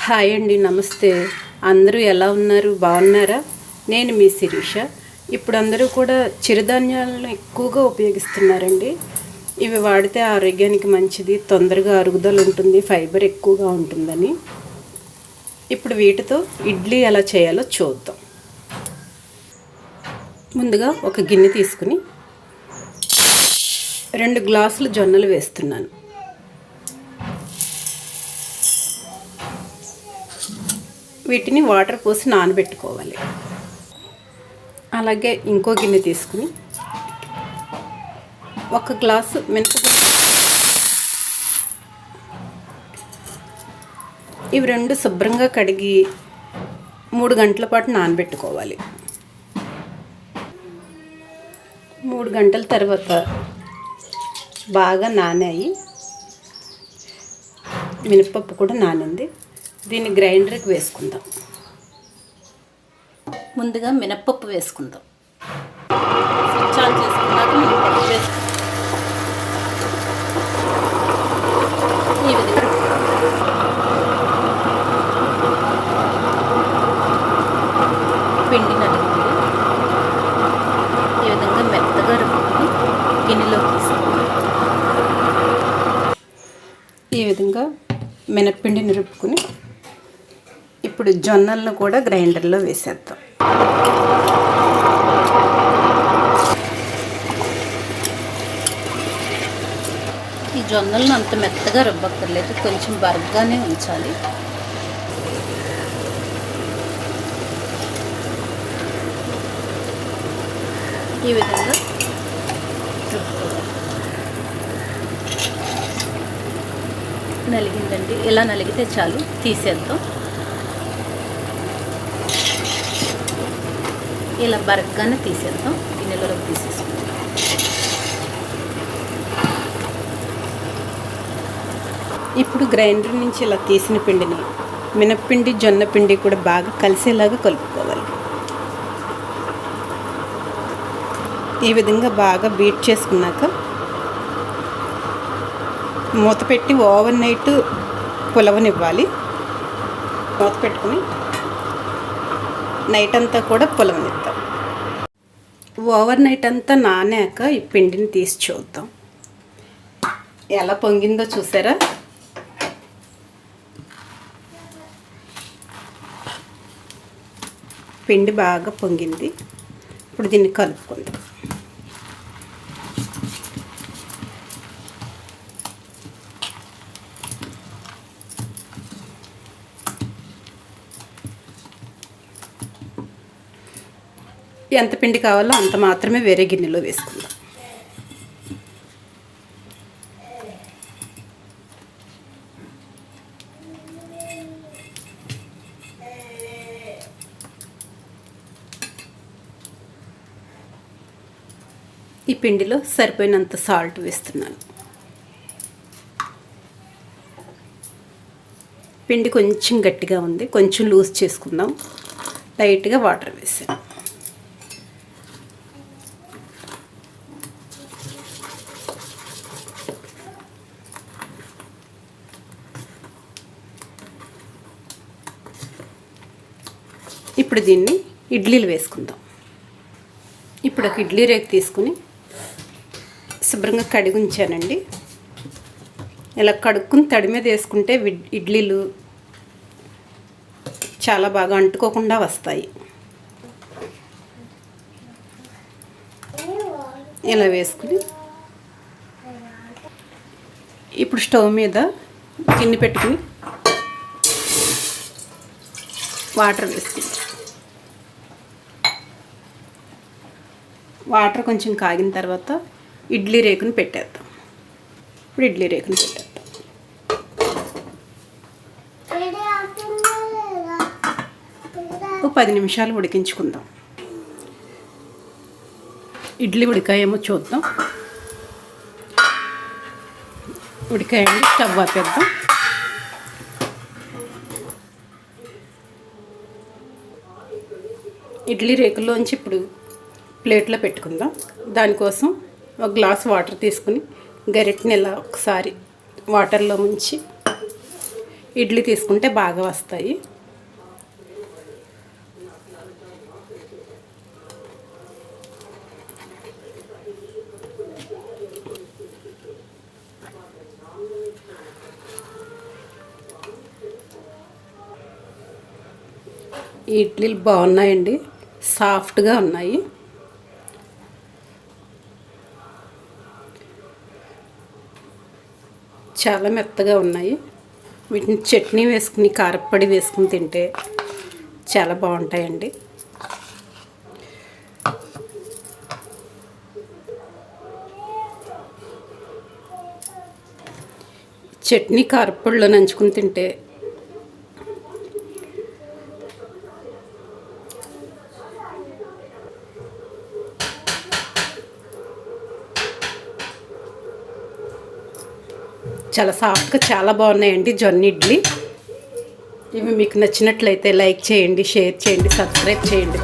Hi అండి, నమస్తే. అందరూ ఎలా ఉన్నారు? బాగున్నారా? నేను మీ శిరీష. ఇప్పుడు అందరూ కూడా చిరుధాన్యాలను ఎక్కువగా ఉపయోగిస్తున్నారండి. ఇవి వాడితే ఆరోగ్యానికి మంచిది, తొందరగా అరుగుదల ఉంటుంది, ఫైబర్ ఎక్కువగా ఉంటుందని. ఇప్పుడు వీటితో ఇడ్లీ ఎలా చేయాలో చూద్దాం. ముందుగా ఒక గిన్నె తీసుకుని 2 గ్లాసులు జొన్నలు వేస్తున్నాను. వీటిని వాటర్ పోసి నానబెట్టుకోవాలి. అలాగే ఇంకో గిన్నె తీసుకుని 1 గ్లాసు మినపగుళ్ళు, ఇవి 2 శుభ్రంగా కడిగి 3 గంటల పాటు నానబెట్టుకోవాలి. 3 గంటల తర్వాత బాగా నానాయి. మినపప్పు కూడా నానింది. దీన్ని గ్రైండర్కి వేసుకుందాం. ముందుగా మినపప్పు వేసుకుందాం. స్విచ్ ఆన్ చేసుకున్నాక మినపప్పు వేసుకుందాం. ఈ విధంగా పిండి నలుగుతుంది. ఈ విధంగా మెత్తగా రుబ్బుకొని గిన్నెలోకి తీసుకుందాం. ఈ విధంగా మినప్పిండిని రుబ్బుకొని ఇప్పుడు జొన్నలను కూడా గ్రైండర్లో వేసేద్దాం. ఈ జొన్నలను అంత మెత్తగా రుబ్బక్కర్లేదు, కొంచెం బరగ్గానే ఉంచాలి. ఈ విధంగా నలిగిందండి. ఇలా నలిగితే చాలు, తీసేద్దాం. ఇలా బరగ్గానే తీసేద్దాం. గిన్నెలోకి తీసేసుకుందాం. ఇప్పుడు గ్రైండర్ నుంచి ఇలా తీసిన పిండిని మినప్పిండి, జొన్న పిండి కూడా బాగా కలిసేలాగా కలుపుకోవాలి. ఈ విధంగా బాగా బీట్ చేసుకున్నాక మూత పెట్టి ఓవర్ నైట్ పులవనివ్వాలి. మూత పెట్టుకుని నైట్ అంతా కూడా పులవనిద్దాం. ఓవర్ నైట్ అంతా నానాక ఈ పిండిని తీసి చూద్దాం. ఎలా పొంగిందో చూసారా? పిండి బాగా పొంగింది. ఇప్పుడు దీన్ని కలుపుకుందాం. ఎంత పిండి కావాలో అంత మాత్రమే వేరే గిన్నెలో వేసుకుందాం. ఈ పిండిలో సరిపోయినంత సాల్ట్ వేస్తున్నాను. పిండి కొంచెం గట్టిగా ఉంది, కొంచెం లూజ్ చేసుకుందాం. లైట్గా వాటర్ వేసాను. ఇప్పుడు దీన్ని ఇడ్లీలు వేసుకుందాం. ఇప్పుడు ఒక ఇడ్లీ రేకు తీసుకుని శుభ్రంగా కడిగి ఉంచానండి. ఇలా కడుక్కుని తడి మీద వేసుకుంటే ఇడ్లీలు చాలా బాగా అంటుకోకుండా వస్తాయి. ఇలా వేసుకుని ఇప్పుడు స్టవ్ మీద గిన్నె పెట్టుకుని వాటర్ వేసుకుందాం. వాటర్ కొంచెం కాగిన తర్వాత ఇడ్లీ రేకుని పెట్టేద్దాం. ఇప్పుడు ఇడ్లీ రేకుని పెట్టేద్దాం. ఒక 10 నిమిషాలు ఉడికించుకుందాం. ఇడ్లీ ఉడికాయేమో చూద్దాం. ఉడికాయండి. స్టవ్ ఆపేద్దాం. ఇడ్లీ రేకుల్లోంచి ఇప్పుడు ప్లేట్లో పెట్టుకుందాం. దానికోసం ఒక గ్లాస్ వాటర్ తీసుకుని గరిటెని ఇలా ఒకసారి వాటర్లో ముంచి ఇడ్లీ తీసుకుంటే బాగా వస్తాయి. ఈ ఇడ్లీలు బాగున్నాయండి, సాఫ్ట్గా ఉన్నాయి. చాలా మెత్తగా ఉన్నాయి. వీటిని చట్నీ వేసుకుని కారప్పొడి వేసుకుని తింటే చాలా బాగుంటాయండి. చట్నీ కారప్పొడిలో నంచుకుని తింటే చాలా సాఫ్ట్గా చాలా బాగున్నాయండి జొన్న ఇడ్లీ. ఇవి మీకు నచ్చినట్లయితే లైక్ చేయండి, షేర్ చేయండి, సబ్స్క్రైబ్ చేయండి.